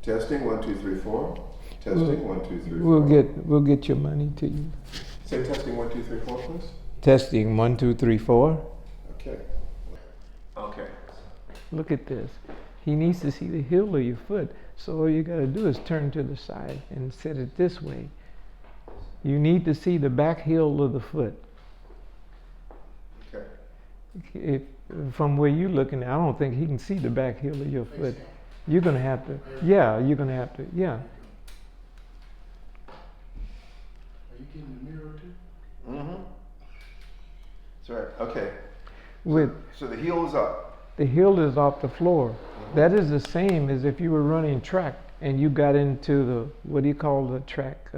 Testing 1 2 3 4. Testing 1 2 3 4. We'll get your money to you. Say testing 1 2 3 4, please. Testing 1 2 3 4. Okay. Okay. Look at this. He needs to see the heel of your foot. So all you got to do is turn to the side and set it this way. You need to see the back heel of the foot. Okay. If, from where you're looking, I don't think he can see the back heel of your foot. You're going to have to, yeah, you're going to have to, yeah. Are you getting the mirror too? Mm-hmm. That's right. Okay. With So the heel is up. the heel is off the floor. That is the same as if you were running track and you got into the, what do you call the track?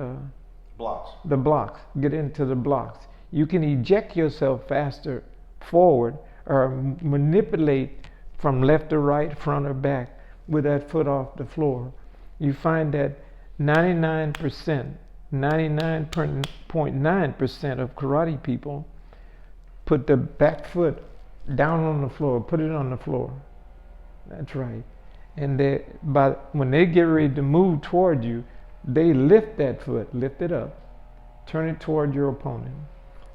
Blocks. The blocks. Get into the blocks. You can eject yourself faster forward or manipulate from left to right, front or back with that foot off the floor. You find that 99.9% of karate people put the back foot down on the floor, put it on the floor. That's right. And when they get ready to move toward you, they lift that foot, lift it up, turn it toward your opponent,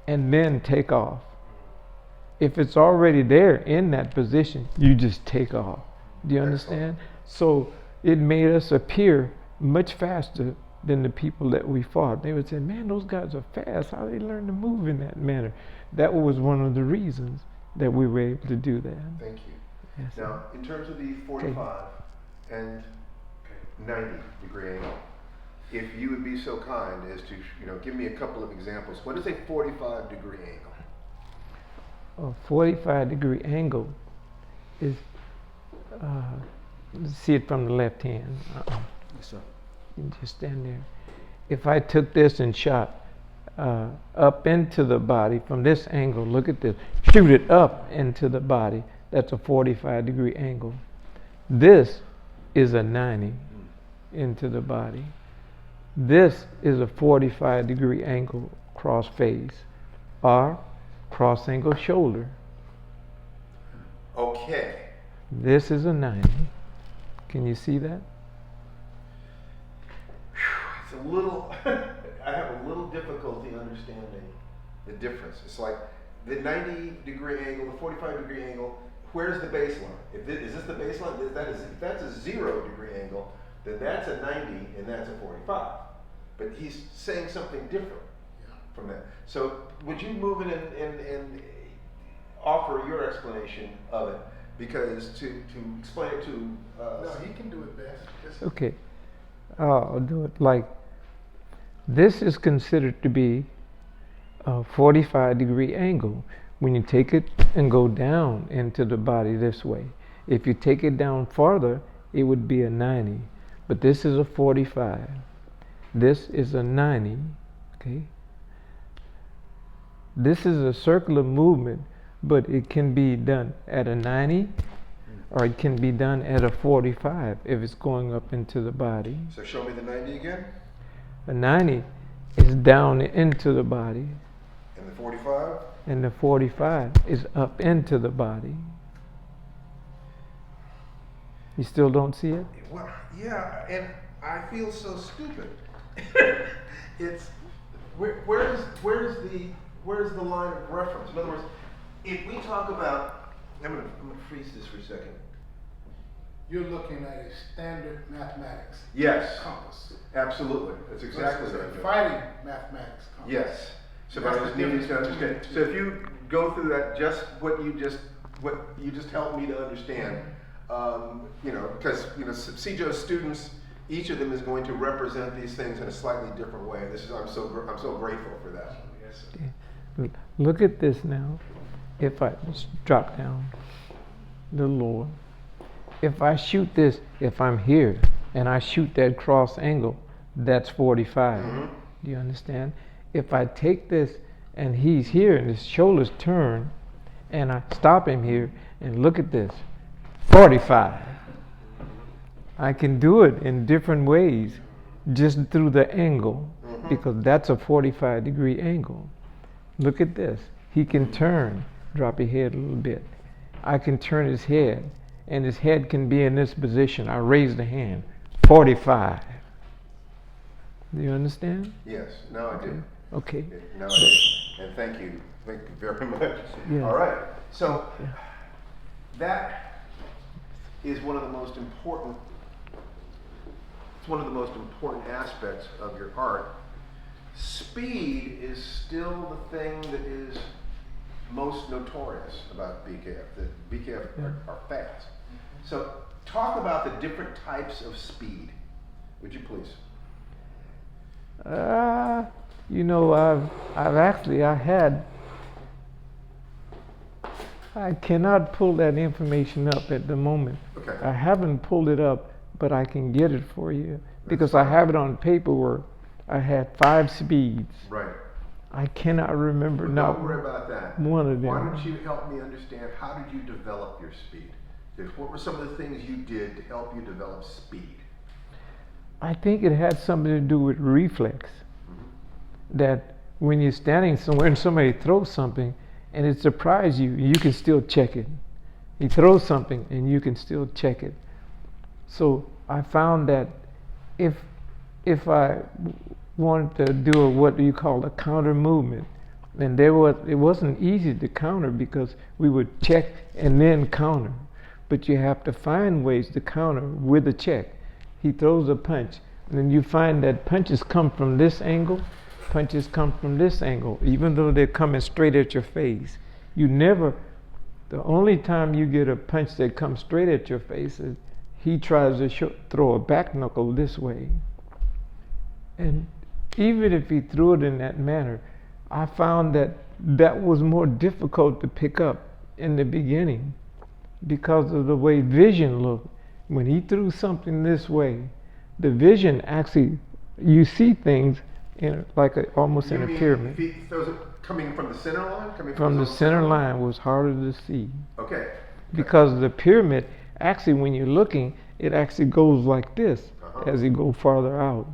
and then take off. If it's already there in that position, you just take off. Do you understand? So it made us appear much faster than the people that we fought. They would say, man, those guys are fast. How they learn to move in that manner? That was one of the reasons that we were able to do that. Thank you. Yes. Now, in terms of the 45 and 90 degree angle, if you would be so kind as to, give me a couple of examples. What is a 45 degree angle? A 45 degree angle is, see it from the left hand. Yes, sir. You just stand there. If I took this and shot up into the body from this angle, look at this, shoot it up into the body, that's a 45 degree angle. This is a 90 into the body. This is a 45 degree angle cross face or cross angle shoulder. Okay. This is a 90. Can you see that? It's a little, I have a little difficulty understanding the difference. It's like the 90 degree angle, the 45 degree angle, where's the baseline? Is this the baseline? If that's a 0 degree angle, then that's a 90 and that's a 45. But he's saying something different from that. So would you move in and offer your explanation of it? Because to explain it to No, he can do it best. Okay. I'll do it like this is considered to be a 45 degree angle when you take it and go down into the body this way. If you take it down farther, it would be a 90. But this is a 45. This is a 90. Okay. This is a circular movement, but it can be done at a 90 or it can be done at a 45 if it's going up into the body. So show me the 90 again. A 90 is down into the body. And the 45? And the 45 is up into the body. You still don't see it? Well, yeah, and I feel so stupid. It's where's the line of reference? In other words, if we talk about, I'm gonna freeze this for a second. You're looking at a standard mathematics Yes, compass. absolutely. That's exactly Versus what a I'm doing. fighting mathematics compass. Yes. So That's I just the need you to difference understand. between So the if you go through that, just what you just helped me to understand, because Sijo's students, each of them is going to represent these things in a slightly different way. I'm so grateful for that. Yes, sir. Okay. Look at this now. If I just drop down the lower. If I shoot this, if I'm here and I shoot that cross angle, that's 45. Mm-hmm. Do you understand? If I take this and he's here and his shoulders turn and I stop him here and look at this, 45. I can do it in different ways just through the angle because that's a 45 degree angle. Look at this. He can turn, drop your head a little bit. I can turn his head and his head can be in this position. I raise the hand, 45. Do you understand? Yes, now I do. Okay. Now I do. And thank you very much. Yes. All right, so that is one of the most important, it's one of the most important aspects of your art. Speed is still the thing that is most notorious about BKF, that BKF are fast. So talk about the different types of speed, would you please? You know, I cannot pull that information up at the moment. Okay. I haven't pulled it up, but I can get it for you because fine. I have it on paperwork. I had 5 speeds. Right. I cannot remember Well, not don't worry about that. one of them. Why don't you help me understand, how did you develop your speed? What were some of the things you did to help you develop speed? I think it had something to do with reflex. That when you're standing somewhere and somebody throws something and it surprises you, you can still check it. He throws something and you can still check it. So I found that if I wanted to do what you call a counter movement, and it wasn't easy to counter because we would check and then counter. But you have to find ways to counter with a check. He throws a punch, and then you find that punches come from this angle, punches come from this angle, even though they're coming straight at your face. The only time you get a punch that comes straight at your face is he tries to throw a back knuckle this way. And even if he threw it in that manner, I found that was more difficult to pick up in the beginning because of the way vision looked. When he threw something this way, the vision actually, you see things almost in a pyramid. If he throws it coming from the center line? From the center line was harder to see. Okay. Because the pyramid, actually when you're looking, it actually goes like this as you go farther out.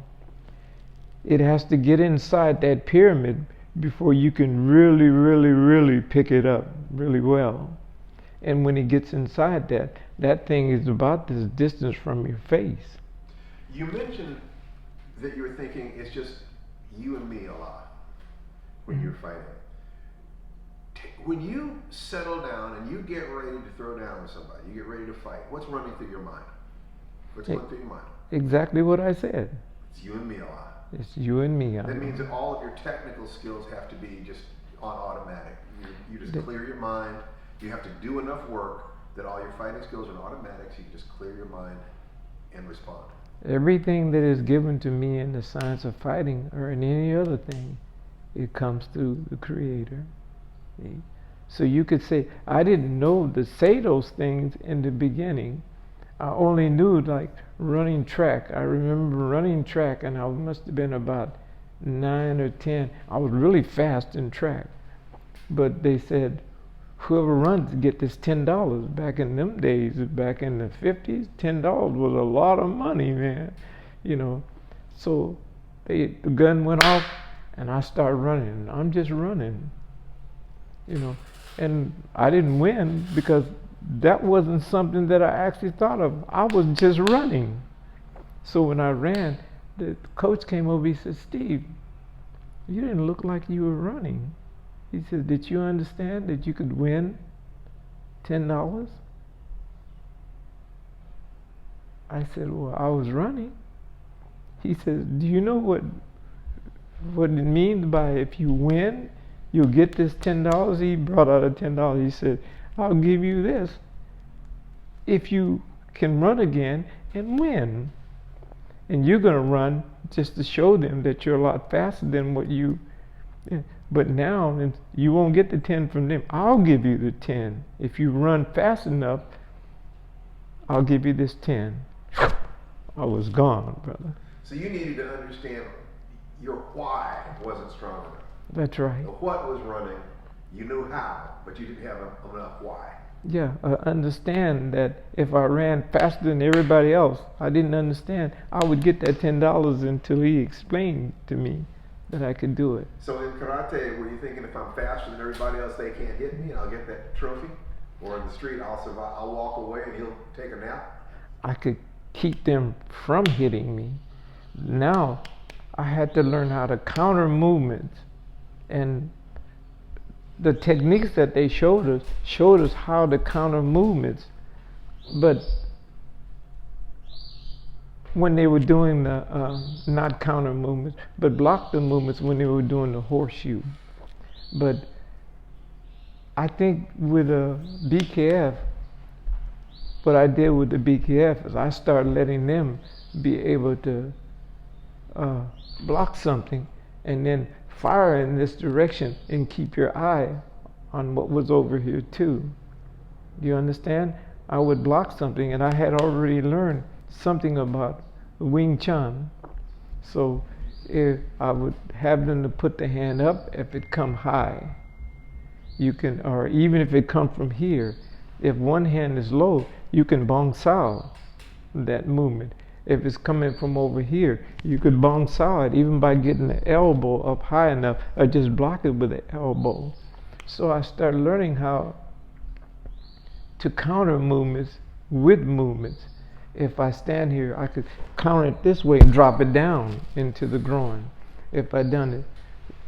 It has to get inside that pyramid before you can really, really, really pick it up really well. And when it gets inside that thing is about this distance from your face. You mentioned that you were thinking it's just you and me a lot when you're fighting. When you settle down and you get ready to throw down with somebody, you get ready to fight, what's running through your mind? What's going through your mind? Exactly what I said. It's you and me a lot. It's you and me. That means that all of your technical skills have to be just on automatic. You just clear your mind. You have to do enough work that all your fighting skills are automatic, so you can just clear your mind and respond. Everything that is given to me in the science of fighting or in any other thing, it comes through the Creator. See? So you could say, I didn't know to say those things in the beginning. I only knew like running track. I remember running track and I must have been about 9 or 10. I was really fast in track. But they said, whoever runs get this $10. Back in them days, back in the 50s, $10 was a lot of money, man. You know, so the gun went off and I started running. I'm just running, you know, and I didn't win because that wasn't something that I actually thought of. I was just running. So when I ran, the coach came over, he said, Steve, you didn't look like you were running. He said, did you understand that you could win $10? I said, well, I was running. He says, do you know what it means by if you win, you'll get this $10? He brought out a $10. He said, I'll give you this if you can run again and win. And you're going to run just to show them that you're a lot faster than what you... But now you won't get the 10 from them. I'll give you the 10. If you run fast enough, I'll give you this 10. I was gone, brother. So you needed to understand your why wasn't strong enough. That's right. The what was running, you knew how, but you didn't have enough why. Yeah, understand that if I ran faster than everybody else, I didn't understand. I would get that $10 until he explained to me that I could do it. So in karate, were you thinking if I'm faster than everybody else, they can't hit me and I'll get that trophy? Or in the street, I'll survive, I'll walk away and he'll take a nap? I could keep them from hitting me. Now I had to learn how to counter movements, and the techniques that they showed us how to counter movements. But when they were doing the not counter movements, but block the movements when they were doing the horseshoe. But I think with a BKF, what I did with the BKF is I started letting them be able to block something and then fire in this direction and keep your eye on what was over here too. Do you understand? I would block something, and I had already learned something about Wing Chun. So if I would have them to put the hand up if it come high. You can, or even if it come from here, if one hand is low, you can bong sao that movement. If it's coming from over here, you could bong sao it even by getting the elbow up high enough, or just block it with the elbow. So I started learning how to counter movements with movements. If I stand here, I could counter it this way and drop it down into the groin. If I done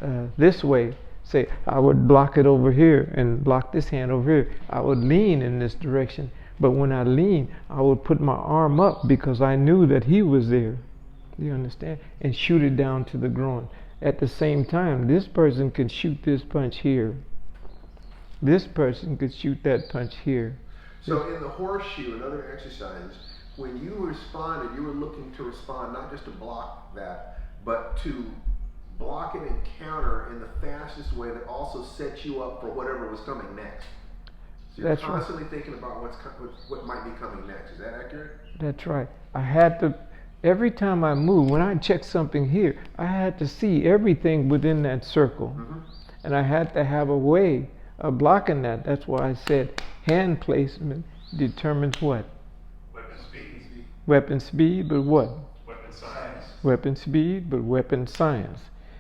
it this way, say I would block it over here and block this hand over here, I would lean in this direction. But when I lean, I would put my arm up because I knew that he was there. You understand? And shoot it down to the groin. At the same time, this person can shoot this punch here. This person could shoot that punch here. So in the horseshoe and other exercises, when you responded, you were looking to respond not just to block that, but to block it and counter in the fastest way that also sets you up for whatever was coming next. So you're That's constantly thinking about what might be coming next. Is that accurate? That's right. I had to, every time I moved, when I checked something here, I had to see everything within that circle. Mm-hmm. And I had to have a way of blocking that. That's why I said hand placement determines what? Weapon speed. Weapon speed, but what? Weapon science. Weapon speed, but weapon science.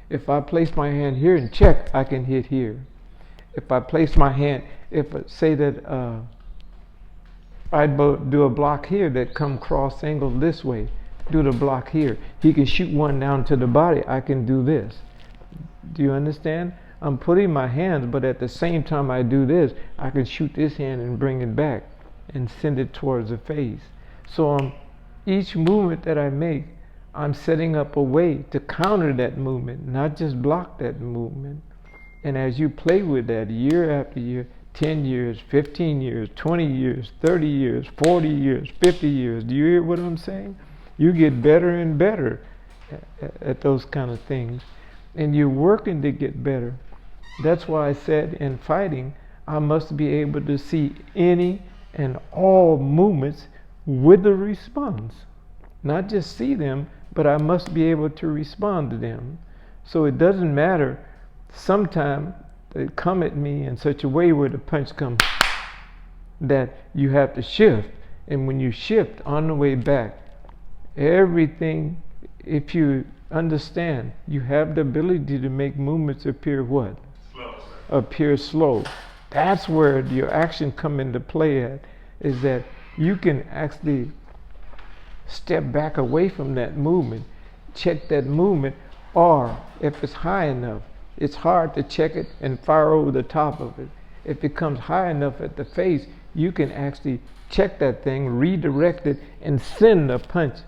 If I place my hand here and check, I can hit here. If I place my hand, say that I'd do a block here that come cross angled this way, do the block here. He can shoot one down to the body. I can do this. Do you understand? I'm putting my hands, but at the same time I do this, I can shoot this hand and bring it back and send it towards the face. So each movement that I make, I'm setting up a way to counter that movement, not just block that movement. And as you play with that year after year, 10 years, 15 years, 20 years, 30 years, 40 years, 50 years, do you hear what I'm saying? You get better and better at those kind of things. And you're working to get better. That's why I said in fighting, I must be able to see any and all movements with the response. Not just see them, but I must be able to respond to them. So it doesn't matter. Sometimes they come at me in such a way where the punch comes that you have to shift. And when you shift on the way back, everything, if you understand, you have the ability to make movements appear what? Slow. Appear slow. That's where your action come into play at, is that you can actually step back away from that movement, check that movement, or if it's high enough, it's hard to check it and fire over the top of it. If it comes high enough at the face, you can actually check that thing, redirect it, and send a punch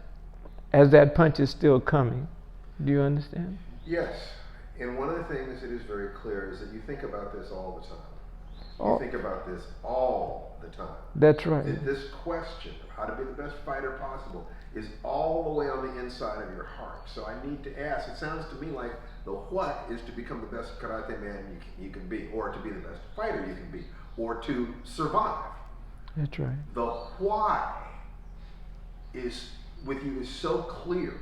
as that punch is still coming. Do you understand? Yes. And one of the things that is very clear is that you think about this all the time. You think about this all the time. That's right. This question of how to be the best fighter possible is all the way on the inside of your heart. So I need to ask, it sounds to me like the what is to become the best karate man you can be, or to be the best fighter you can be, or to survive. That's right. The why is with you is so clear.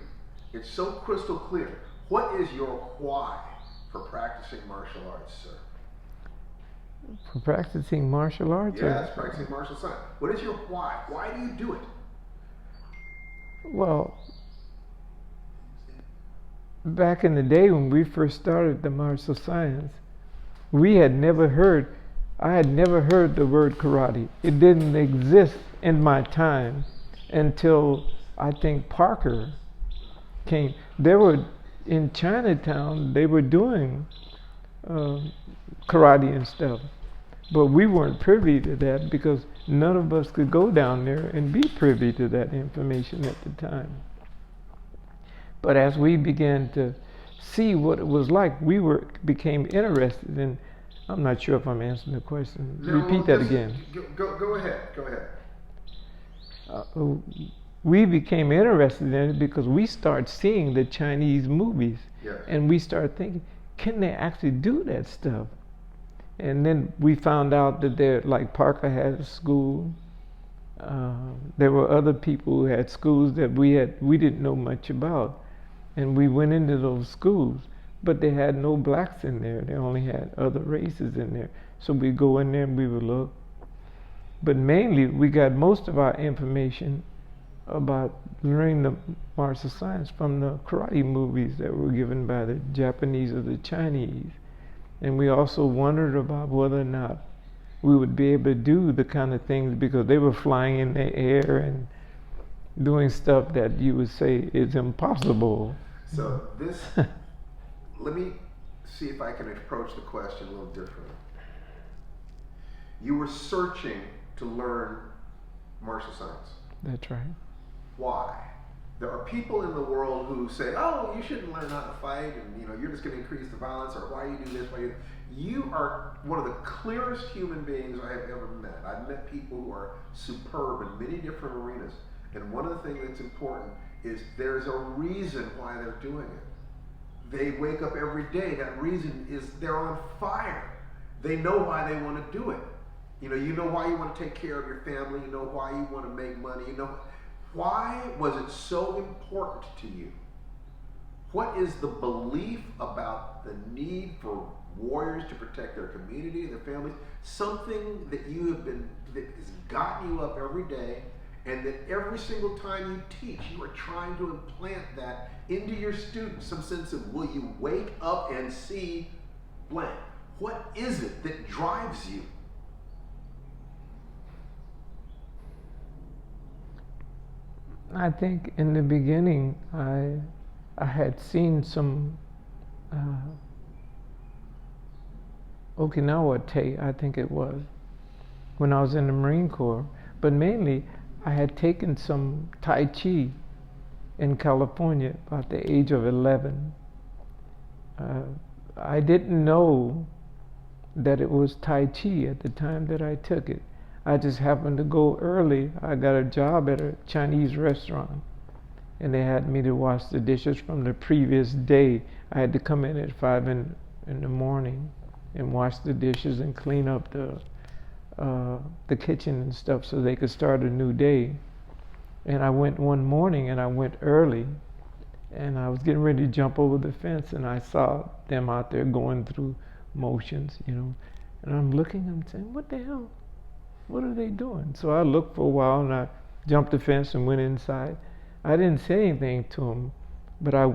It's so crystal clear. What is your why for practicing martial arts, sir? For practicing martial arts? Yes, practicing martial science. What is your why? Why do you do it? Well, back in the day when we first started the martial science, I had never heard the word karate. It didn't exist in my time until I think Parker came. They were in Chinatown. They were doing karate and stuff, but we weren't privy to that because none of us could go down there and be privy to that information at the time. But as we began to see what it was like, became interested in. I'm not sure if I'm answering the question. No, Repeat that again. Go ahead. Go ahead. We became interested in it because we started seeing the Chinese movies, Yes. and we started thinking, can they actually do that stuff? And then we found out that like Parker had a school. There were other people who had schools that we didn't know much about, and we went into those schools, but they had no blacks in there. They only had other races in there. So we go in there and we would look. But mainly, we got most of our information about learning the martial science from the karate movies that were given by the Japanese or the Chinese. And we also wondered about whether or not we would be able to do the kind of things, because they were flying in the air and doing stuff that you would say is impossible. So this, let me see if I can approach the question a little differently. You were searching to learn martial science. That's right. Why? There are people in the world who say, "Oh, you shouldn't learn how to fight, and you're just going to increase the violence." Or why you do this? You are one of the clearest human beings I have ever met. I've met people who are superb in many different arenas, and one of the things that's important is there's a reason why they're doing it. They wake up every day. That reason is they're on fire. They know why they want to do it. You know why you want to take care of your family. You know why you want to make money. Why was it so important to you? What is the belief about the need for warriors to protect their community, their families? Something that that has gotten you up every day, and that every single time you teach, you are trying to implant that into your students. Some sense of, will you wake up and see blank? What is it that drives you? I think in the beginning, I had seen some Okinawa tape, I think it was, when I was in the Marine Corps. But mainly, I had taken some Tai Chi in California about the age of 11. I didn't know that it was Tai Chi at the time that I took it. I just happened to go early. I got a job at a Chinese restaurant, and they had me to wash the dishes from the previous day. I had to come in at 5 in the morning and wash the dishes and clean up the kitchen and stuff so they could start a new day. And I went one morning, and I went early, and I was getting ready to jump over the fence, and I saw them out there going through motions, and I'm looking, I'm saying, what the hell? What are they doing? So I looked for a while, and I jumped the fence and went inside. I didn't say anything to them, but I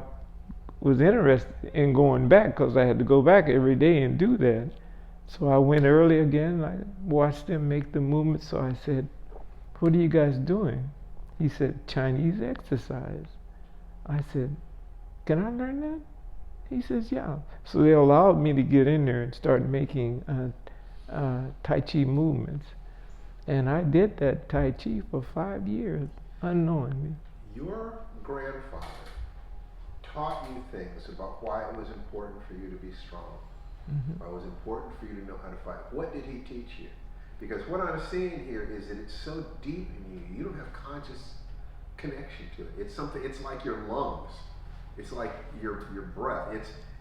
was interested in going back because I had to go back every day and do that. So I went early again. I watched them make the movement. So I said, "What are you guys doing?" He said, "Chinese exercise." I said, "Can I learn that?" He says, "Yeah." So they allowed me to get in there and start making Tai Chi movements. And I did that Tai Chi for 5 years, unknowingly. Your grandfather taught you things about why it was important for you to be strong. Mm-hmm. Why it was important for you to know how to fight. What did he teach you? Because what I'm seeing here is that it's so deep in you. You don't have conscious connection to it. It's something. It's like your lungs. It's like your breath.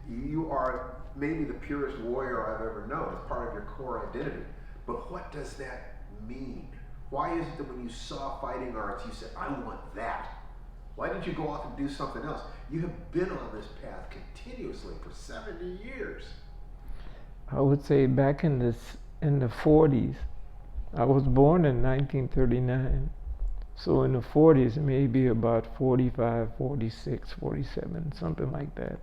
You are maybe the purest warrior I've ever known. It's part of your core identity. But what does that mean? Why is it that when you saw fighting arts, you said, "I want that"? Why didn't you go off and do something else? You have been on this path continuously for 70 years. I would say back in the 40s. I was born in 1939. So in the 40s, maybe about 45, 46, 47, something like that.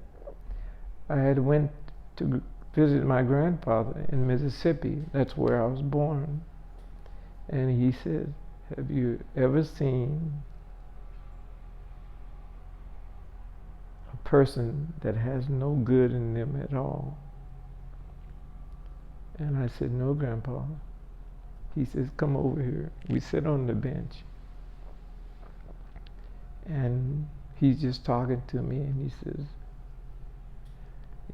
I had went to visit my grandfather in Mississippi. That's where I was born. And he said, "Have you ever seen person that has no good in them at all. And I said, no, Grandpa. He says, come over here. We sit on the bench. And he's just talking to me, and he says,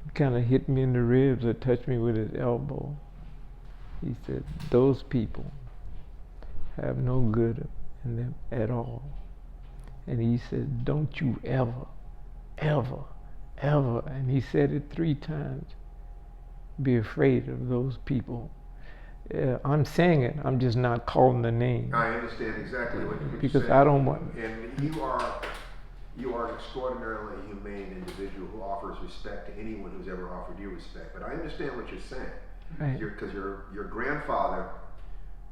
he kind of hit me in the ribs or touched me with his elbow. He said, those people have no good in them at all. And he said, don't you ever, ever, ever, and he said it 3 times, be afraid of those people. I'm saying it, I'm just not calling the name. I understand exactly what you're because saying. I don't want. And you are an extraordinarily humane individual who offers respect to anyone who's ever offered you respect. But I understand what you're saying. Right. Because your grandfather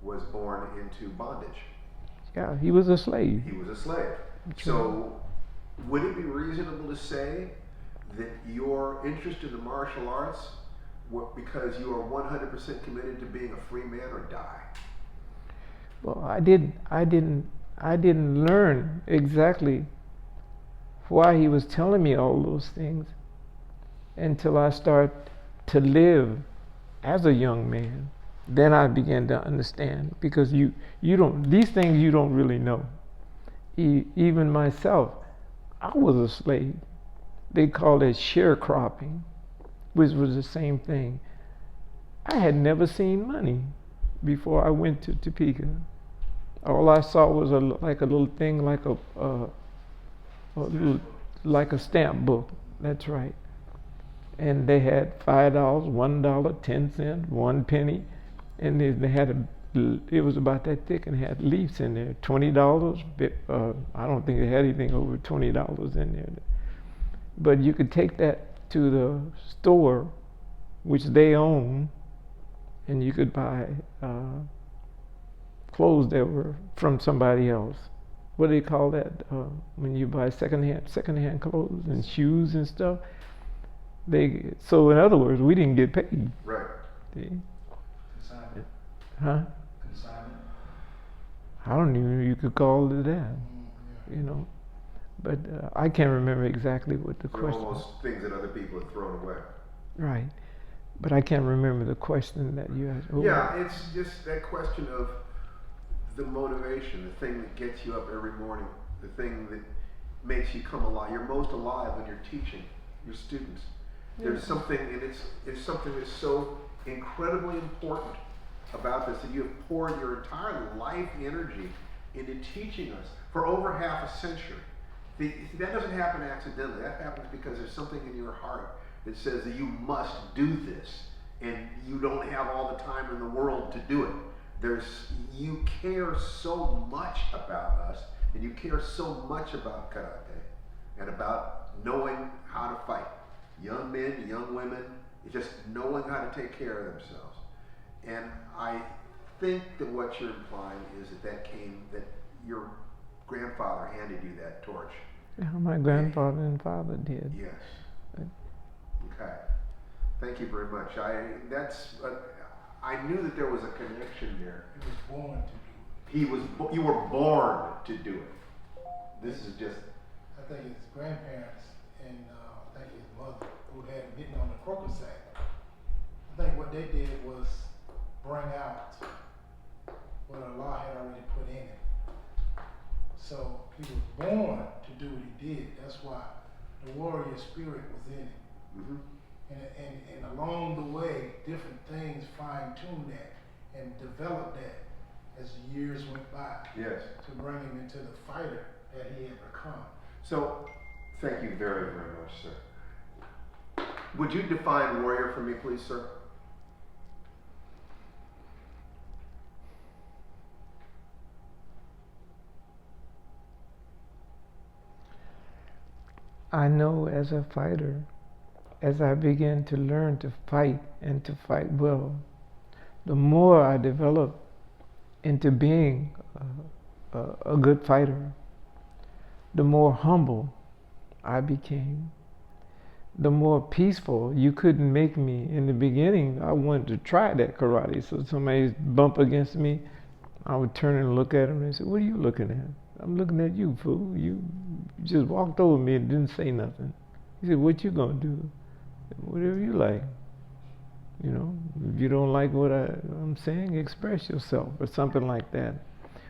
was born into bondage. Yeah, he was a slave. He was a slave. That's So would it be reasonable to say that your interest in the martial arts because you are 100% committed to being a free man or die? Well, I didn't learn exactly why he was telling me all those things until I start to live as a young man. Then I began to understand, because you don't, these things you don't really know. Even myself, I was a slave. They called it sharecropping, which was the same thing. I had never seen money before I went to Topeka. All I saw was like a little thing, like like a stamp book. That's right. And they had $5, $1, 10 cents, 1 penny, and they had it was about that thick and had leaves in there. $20. I don't think they had anything over $20 in there. But you could take that to the store, which they own, and you could buy clothes that were from somebody else. What do they call that? When you buy secondhand clothes and shoes and stuff. So in other words, we didn't get paid. Right. See? Consignment. Huh? Consignment. I don't even know you could call it that. Yeah. You know. But I can't remember exactly what the They're question was. almost things that other people have thrown away. Right. But I can't remember the question that you asked. Yeah, it's just that question of the motivation, the thing that gets you up every morning, the thing that makes you come alive. You're most alive when you're teaching your students. There's something, and it's something that's so incredibly important about this, that you have poured your entire life energy into teaching us for over half a century. That doesn't happen accidentally. That happens because there's something in your heart that says that you must do this, and you don't have all the time in the world to do it. You care so much about us, and you care so much about karate, and about knowing how to fight. Young men, young women, just knowing how to take care of themselves. And I think that what you're implying is that your grandfather handed you that torch. Yeah, my grandfather and father did. Yes. Okay. Thank you very much. I knew that there was a connection there. He was born to do it. You were born to do it. This is just. I think his grandparents and I think his mother who had him hitting on the crocus sack. I think what they did was bring out what Allah had already put in it. So he was born to do what he did. That's why the warrior spirit was in him. Mm-hmm. And along the way, different things fine-tuned that and developed that as the years went by. Yes. To bring him into the fighter that he had become. So, thank you very, very much, sir. Would you define warrior for me, please, sir? I know as a fighter, as I began to learn to fight and to fight well, the more I developed into being a good fighter, the more humble I became, the more peaceful. You couldn't make me. In the beginning, I wanted to try that karate. So somebody bump against me, I would turn and look at him and say, "What are you looking at?" "I'm looking at you, fool. You just walked over me and didn't say nothing." He said, what you gonna do? Whatever you like. You know, if you don't like what I'm saying, express yourself or something like that.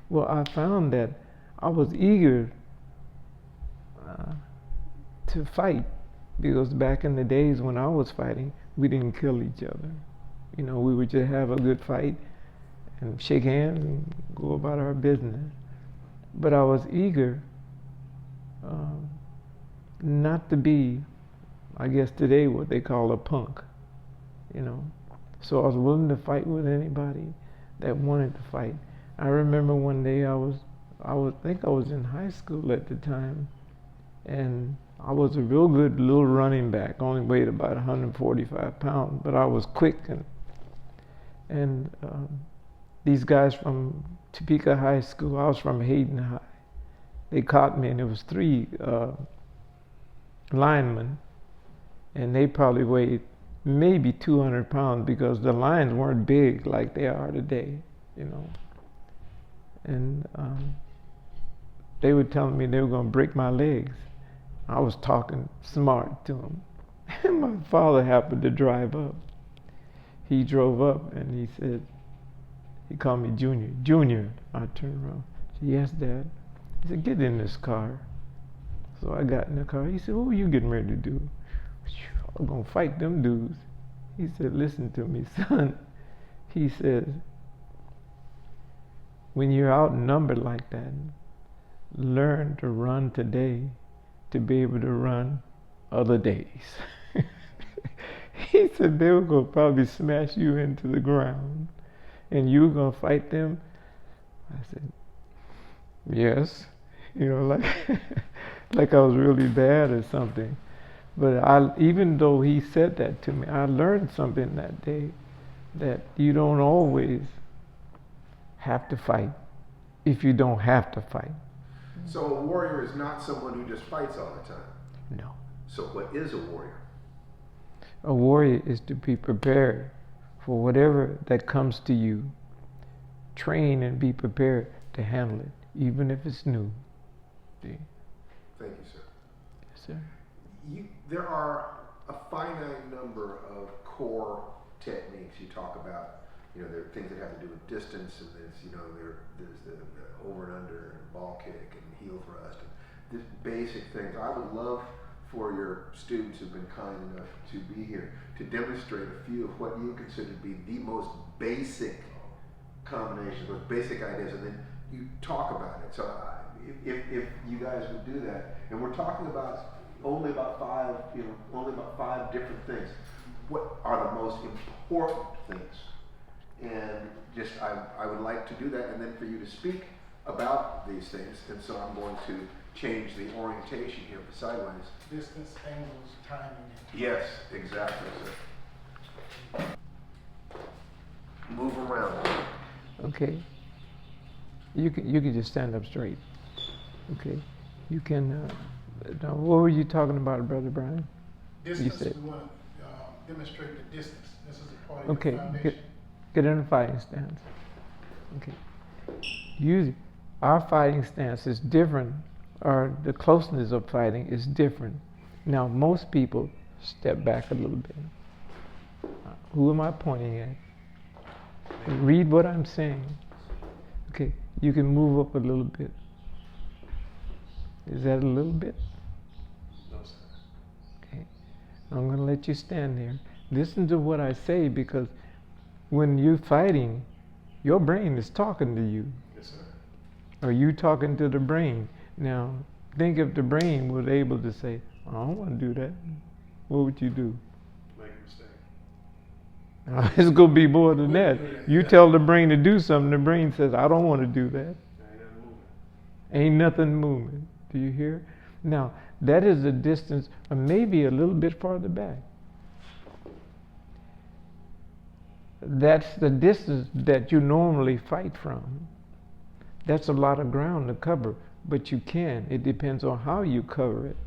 Well, I found that I was eager to fight, because back in the days when I was fighting, we didn't kill each other. You know, we would just have a good fight and shake hands and go about our business. But I was eager not to be, I guess today, what they call a punk. You know, so I was willing to fight with anybody that wanted to fight. I remember one day I think I was in high school at the time, and I was a real good little running back. Only weighed about 145 pounds, but I was quick, and these guys from Topeka High School, I was from Hayden High. They caught me, and there was 3 linemen, and they probably weighed maybe 200 pounds, because the lines weren't big like they are today, you know. And they were telling me they were going to break my legs. I was talking smart to them. And my father happened to drive up. He drove up and he said, he called me Junior. Junior. I turned around. I said, yes, Dad. He said, get in this car. So I got in the car. He said, what were you getting ready to do? I'm going to fight them dudes. He said, listen to me, son. He says, when you're outnumbered like that, learn to run today to be able to run other days. He said, they were going to probably smash you into the ground, and you were going to fight them. I said, yes. You know, like, like I was really bad or something. But even though he said that to me, I learned something that day, that you don't always have to fight if you don't have to fight. So a warrior is not someone who just fights all the time. No. So what is a warrior? A warrior is to be prepared for whatever that comes to you. Train and be prepared to handle it, even if it's new. See? Thank you, sir. Yes, sir. There are a finite number of core techniques you talk about. You know, there are things that have to do with distance, and there's, you know, there's the over and under and ball kick and heel thrust, and these basic things. I would love for your students who've been kind enough to be here to demonstrate a few of what you consider to be the most basic combinations, those basic ideas, and then you talk about it. So if you guys would do that, and we're talking about only about 5 different things. What are the most important things? And just I would like to do that, and then for you to speak about these things. And so I'm going to change the orientation here for sideways. Distance, angles, timing. Yes, exactly, sir. Move around. Okay. You can just stand up straight. Okay. You can. Now, what were you talking about, Brother Brian? Distance, we want to demonstrate the distance. This is a part of Okay. the foundation. Get in a fighting stance. Okay. Usually, our fighting stance is different, or the closeness of fighting is different. Now, most people step back a little bit. Who am I pointing at? Read what I'm saying. Okay, you can move up a little bit. Is that a little bit? No, sir. Okay. I'm going to let you stand there. Listen to what I say, because when you're fighting, your brain is talking to you. Yes, sir. Or you talking to the brain. Now, think if the brain was able to say, I don't want to do that. What would you do? Make a mistake. It's going to be more than that. You tell the brain to do something, the brain says, I don't want to do that. Ain't nothing moving. Ain't nothing moving. Do you hear? Now, that is the distance, or maybe a little bit farther back. That's the distance that you normally fight from. That's a lot of ground to cover, but you can. It depends on how you cover it.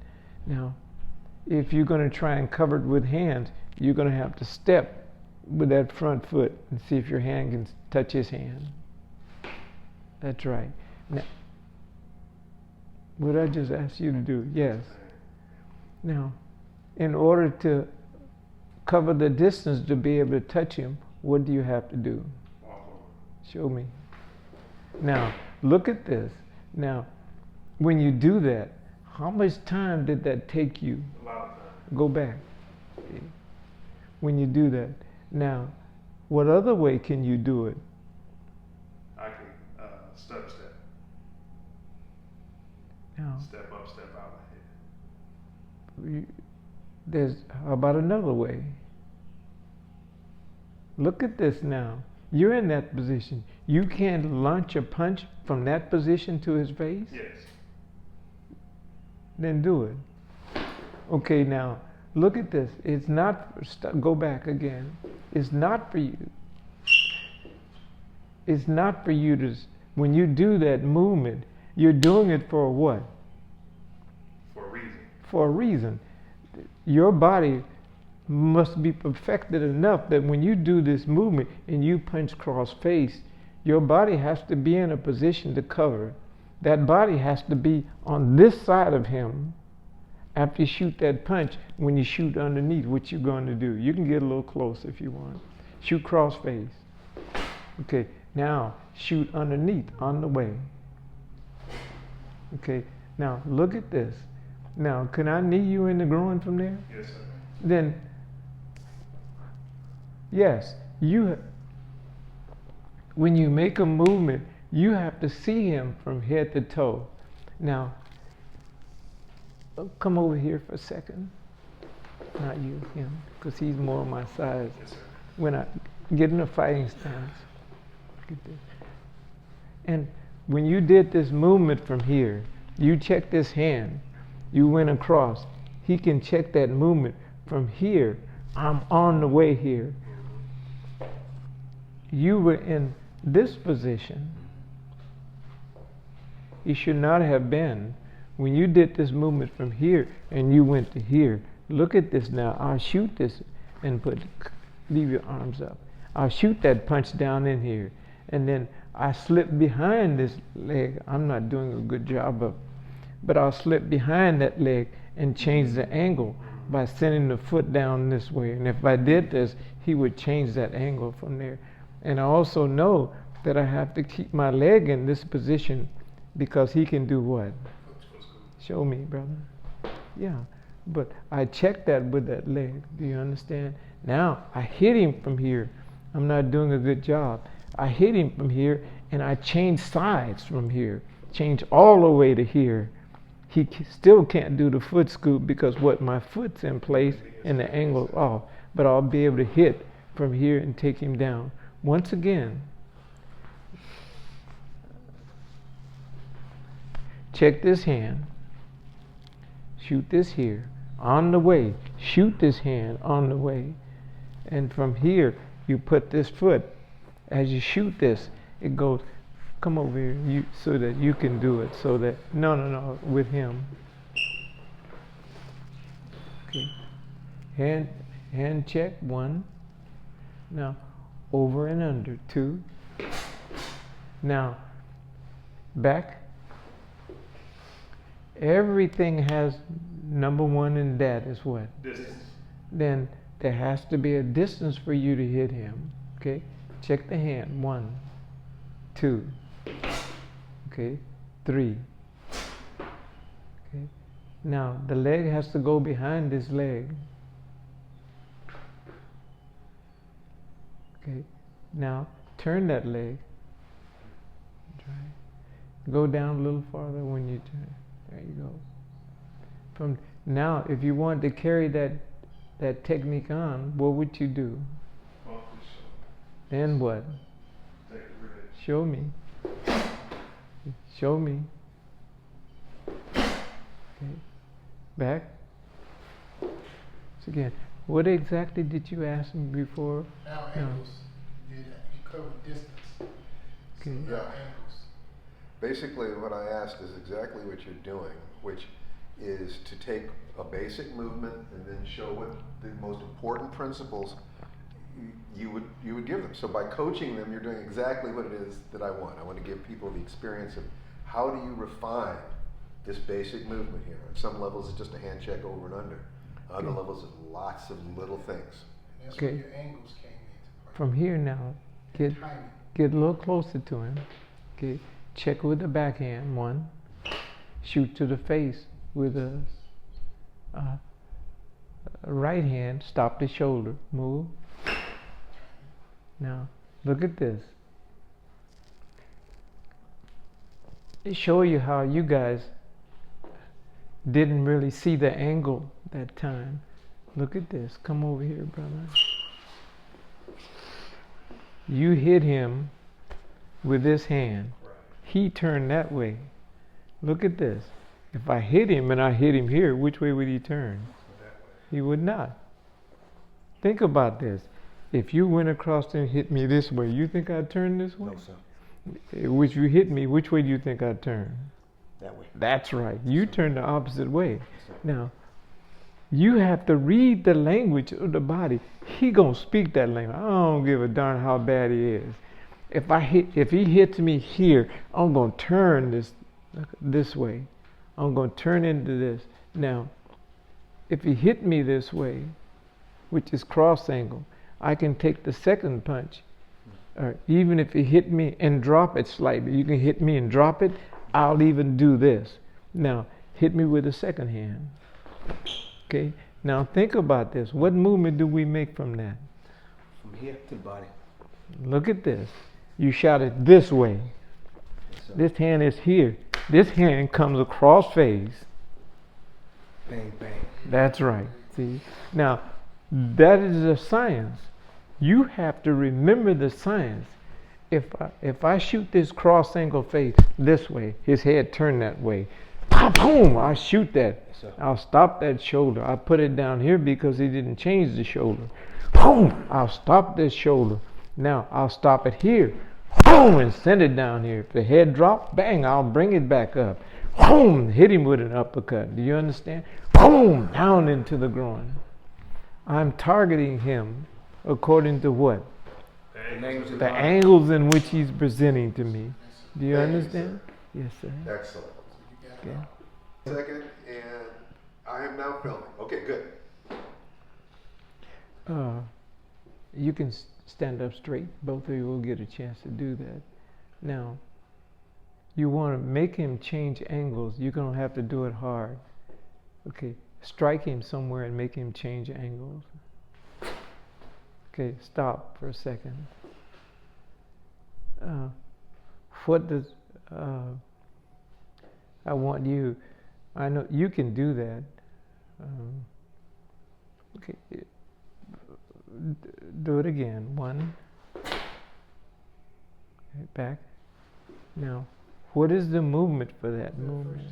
Now, if you're going to try and cover it with hands, you're going to have to step with that front foot and see if your hand can touch his hand. That's right. Now, what I just asked you to do, yes. Now, in order to cover the distance to be able to touch him, what do you have to do? Walk over. Show me. Now, look at this. Now, when you do that, how much time did that take you? A lot of time. Go back. Okay. When you do that. Now, what other way can you do it? I can step. Now, Step up, step out my head. there's, how about another way? Look at this now. You're in that position. You can't launch a punch from that position to his face? Yes. Then do it. Okay, now, look at this. It's not, go back again. It's not for you. It's not for you to, when you do that movement, you're doing it for what? For a reason. For a reason. Your body must be perfected enough that when you do this movement and you punch cross face, your body has to be in a position to cover. That body has to be on this side of him after you shoot that punch. When you shoot underneath, what you're going to do? You can get a little close if you want. Shoot cross face. Okay, now shoot underneath on the way. Okay, now look at this. Now, can I knee you in the groin from there? Yes, sir. Then, yes, when you make a movement, you have to see him from head to toe. Now, come over here for a second. Not you, him, because he's more on my size. Yes, sir. When I get in a fighting stance, get this. And when you did this movement from here, you check this hand, you went across. He can check that movement from here. I'm on the way here. You were in this position. You should not have been. When you did this movement from here and you went to here, look at this now. I'll shoot this and leave your arms up. I'll shoot that punch down in here. And then I slip behind this leg. I'm not doing a good job of, but I'll slip behind that leg and change the angle by sending the foot down this way. And if I did this, he would change that angle from there. And I also know that I have to keep my leg in this position because he can do what? Show me, brother. Yeah, but I checked that with that leg. Do you understand? Now, I hit him from here. I'm not doing a good job. I hit him from here, and I change sides from here. Change all the way to here. He still can't do the foot scoop because what, my foot's in place and the angle's off. But I'll be able to hit from here and take him down. Once again, check this hand. Shoot this here. On the way. Shoot this hand on the way. And from here, you put this foot. As you shoot this, it goes, come over here, so that you can do it. So that, no, with him. Okay. Hand check, 1. Now, over and under, 2. Now, back. Everything has number 1, and that is what? Distance. Then there has to be a distance for you to hit him. Okay? Check the hand. 1, 2. Okay? 3. Okay? Now the leg has to go behind this leg. Okay? Now turn that leg. Go down a little farther when you turn. There you go. From now, if you want to carry that technique on, what would you do? Then what? Take the bridge. Show me. Show me. Okay. Back. So again, what exactly did you ask me before? Now angles. You did that. You covered distance. Okay. So now Yeah. angles. Basically, what I asked is exactly what you're doing, which is to take a basic movement and then show what the most important principles you would give them. So by coaching them, you're doing exactly what it is that I want. I want to give people the experience of how do you refine this basic movement here. On some levels, it's just a hand check over and under. Other levels of lots of little things. And that's Okay. where your angles came into play. From here now, get Timing. get a little closer to him. Okay, check with the backhand. One, shoot to the face with a right hand. Stop the shoulder. Move. Now, look at this. It show you how you guys didn't really see the angle that time. Look at this. Come over here, brother. You hit him with this hand. He turned that way. Look at this. If I hit him and I hit him here, which way would he turn? He would not. Think about this. If you went across and hit me this way, you think I'd turn this way? No, sir. Which you hit me, which way do you think I'd turn? That way. That's right. You turn the opposite way. Now, you have to read the language of the body. He gonna speak that language. I don't give a darn how bad he is. If he hits me here, I'm gonna turn this way. I'm gonna turn into this. Now, if he hit me this way, which is cross angle, I can take the second punch. Or even if he hit me and drop it slightly, you can hit me and drop it. I'll even do this. Now, hit me with the second hand. Okay? Now think about this. What movement do we make from that? From here to the body. Look at this. You shot it this way. Yes, sir. This hand is here. This hand comes across phase. Bang, bang. That's right. See? Now, that is a science. You have to remember the science. If I shoot this cross angle phase this way, his head turned that way. Boom! I shoot that. Yes, sir. I'll stop that shoulder. I put it down here because he didn't change the shoulder. Boom! I'll stop this shoulder. Now I'll stop it here. Boom! And send it down here. If the head dropped, bang! I'll bring it back up. Boom! Hit him with an uppercut. Do you understand? Boom! Down into the groin. I'm targeting him according to what? The angles in which he's presenting to me. Do you Thank you, understand? Yes, sir. Excellent. You got it Okay. all. Second, and I am now filming. Okay, good. You can stand up straight. Both of you will get a chance to do that. Now, you want to make him change angles. You're going to have to do it hard. Okay, strike him somewhere and make him change angles. Okay, stop for a second. What does I want you? I know you can do that. Okay, do it again. One. Back. Now, what is the movement for that movement?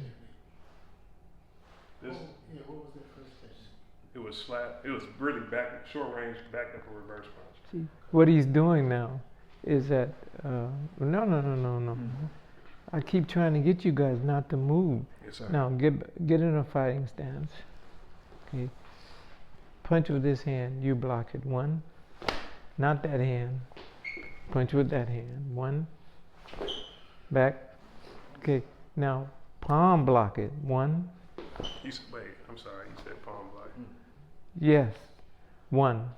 This, Yeah, what was that first technique? it was slap. It was really back, short range, back up a reverse punch. See, what he's doing now is that no. I keep trying to get you guys not to move. Yes, sir. Now get in a fighting stance. Okay. Punch with this hand. You block it. One. Not that hand. Punch with that hand. One. Back. Okay. Now palm block it. One. You said, wait, I'm sorry. You said palm block. Yes. One.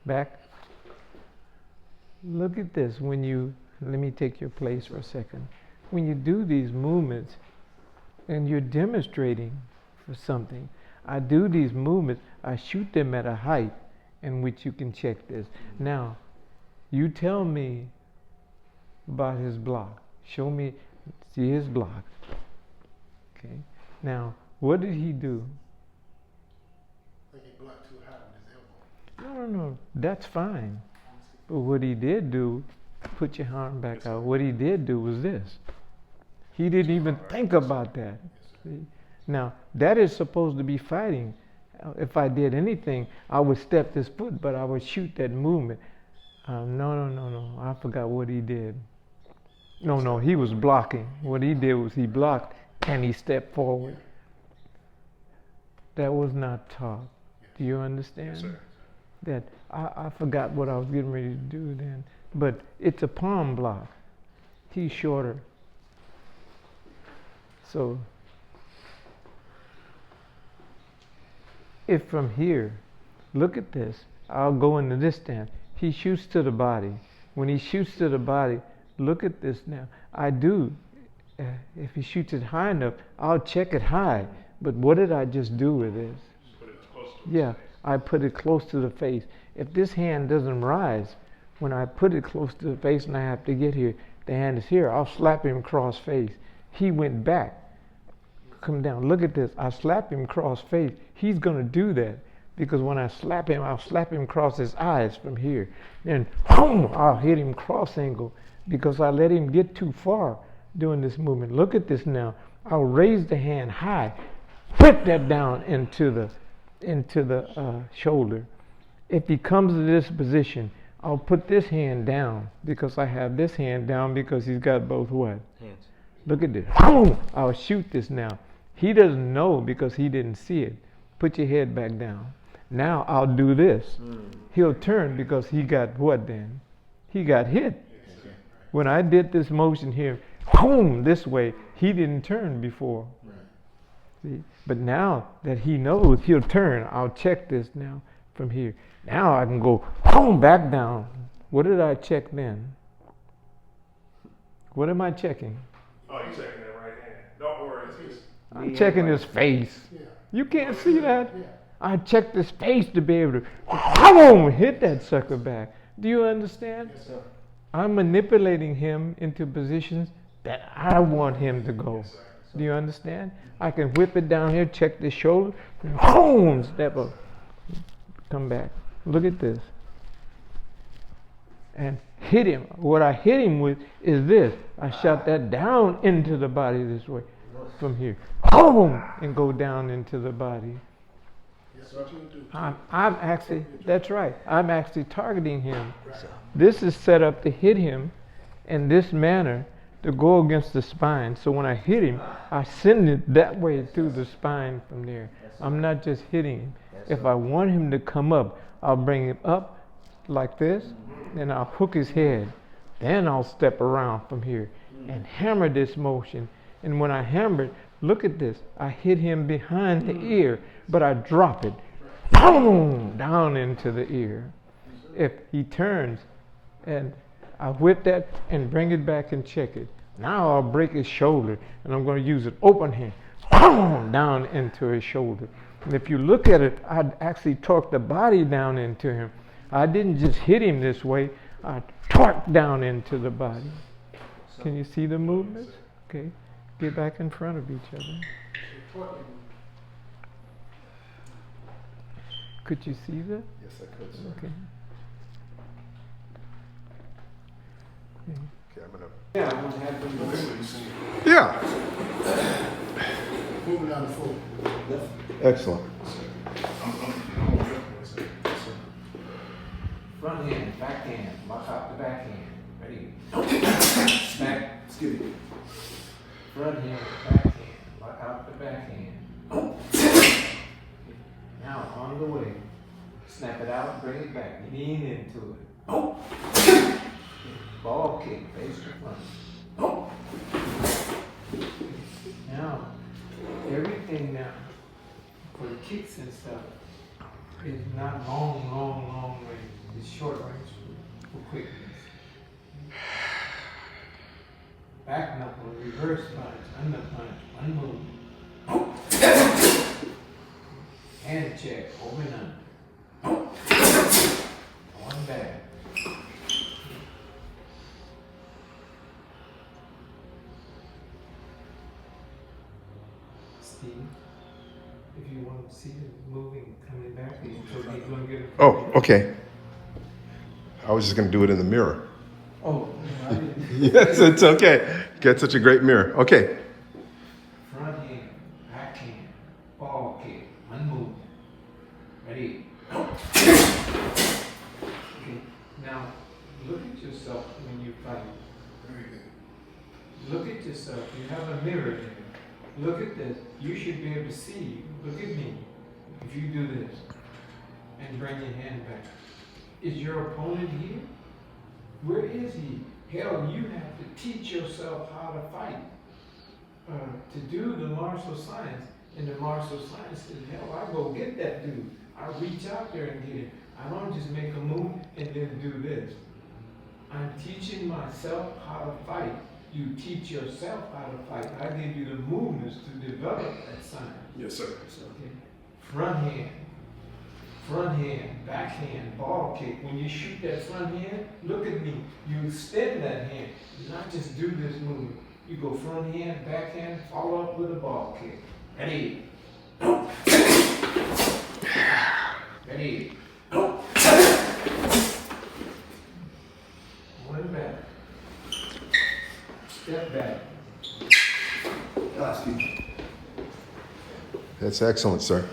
Back. Look at this. Let me take your place for a second. When you do these movements and you're demonstrating for something, I do these movements, I shoot them at a height in which you can check this. Now, you tell me about his block. Show me, see his block. Okay. Now, what did he do? Like he blocked too high with his elbow. No. That's fine. But what he did do, put your arm back out. What he did do was this. He didn't even think about that. See? Now, that is supposed to be fighting. If I did anything, I would step this foot, but I would shoot that movement. No. I forgot what he did. No, he was blocking. What he did was he blocked and he stepped forward. That was not taught. Do you understand? Yes, sir. That I forgot what I was getting ready to do then. But it's a palm block. He's shorter. So if from here, look at this, I'll go into this stance. He shoots to the body. When he shoots to the body, look at this now. I do. If he shoots it high enough, I'll check it high. But what did I just do with this? Put it close to Yeah, I put it close to the face. If this hand doesn't rise, when I put it close to the face and I have to get here, the hand is here, I'll slap him cross face. He went back. Come down, look at this. I slap him cross face. He's gonna do that because when I slap him, I'll slap him across his eyes from here. Then, boom, I'll hit him cross angle because I let him get too far doing this movement. Look at this now. I'll raise the hand high, whip that down into the shoulder. If he comes to this position, I'll put this hand down because I have this hand down because he's got both what? Hands. Look at this. Boom! I'll shoot this now. He doesn't know because he didn't see it. Put your head back down. Now I'll do this. He'll turn because he got what then? He got hit. When I did this motion here, boom, this way, he didn't turn before. See? But now that he knows he'll turn, I'll check this now from here. Now I can go boom, back down. What did I check then? What am I checking? Oh, you checking that right hand. Don't worry. It's I'm checking his face. Yeah. You can't see that? Yeah. I checked his face to be able to boom, hit that sucker back. Do you understand? Yes, sir. I'm manipulating him into positions that I want him to go. Do you understand? I can whip it down here, check the shoulder, and boom, step up. Come back. Look at this. And hit him. What I hit him with is this. I shot that down into the body this way. From here. Boom! And go down into the body. That's what you do. I'm actually, that's right. I'm actually targeting him. This is set up to hit him in this manner to go against the spine. So when I hit him, I send it that way through the spine from there. I'm not just hitting him. If I want him to come up, I'll bring him up like this, then I'll hook his head. Then I'll step around from here and hammer this motion. And when I hammer it, look at this. I hit him behind the ear, but I drop it. Boom! Down into the ear. If he turns, and I whip that and bring it back and check it. Now I'll break his shoulder, and I'm going to use an open hand. Boom! Down into his shoulder. And if you look at it, I actually torqued the body down into him. I didn't just hit him this way. I torqued down into the body. Can you see the movements? Okay. Get back in front of each other. Could you see that? Yes, I could, sir. Okay. Okay, I'm gonna. Yeah, I want to have them Yeah. Moving down the floor. Excellent. front hand, back hand, lock out the back hand. Ready? Back. Excuse me. Front hand, back hand, lock out the back hand. Now on the way. Snap it out, bring it back. Lean into it. Ball kick, face to front. Now, everything now, for the kicks and stuff, is not long range. It's short range for quickness. Back knuckle, reverse punch, under punch, one move. Hand check, over and under. One back. Steve, if you want to see it moving, coming back, so he's going to get it. Oh, okay. I was just going to do it in the mirror. Oh, I didn't. Yes, it's okay. Get such a great mirror. Okay. Front hand, back hand, ball kick, one move. Ready? Okay. Now, look at yourself when you fight. Very good. Look at yourself. You have a mirror there. Look at this. You should be able to see you. Look at me. If you do this and bring your hand back. Is your opponent here? Where is he? Hell, you have to teach yourself how to fight. To do the martial science, in the martial sciences. Hell, I go get that dude. I reach out there and get him. I don't just make a move and then do this. I'm teaching myself how to fight. You teach yourself how to fight. I give you the movements to develop that science. Yes, sir. Okay. Front hand, backhand, ball kick. When you shoot that front hand, look at me. You extend that hand, not just do this move. You go front hand, backhand, follow up with a ball kick. Ready? Ready? One back. Step back. That's excellent, sir.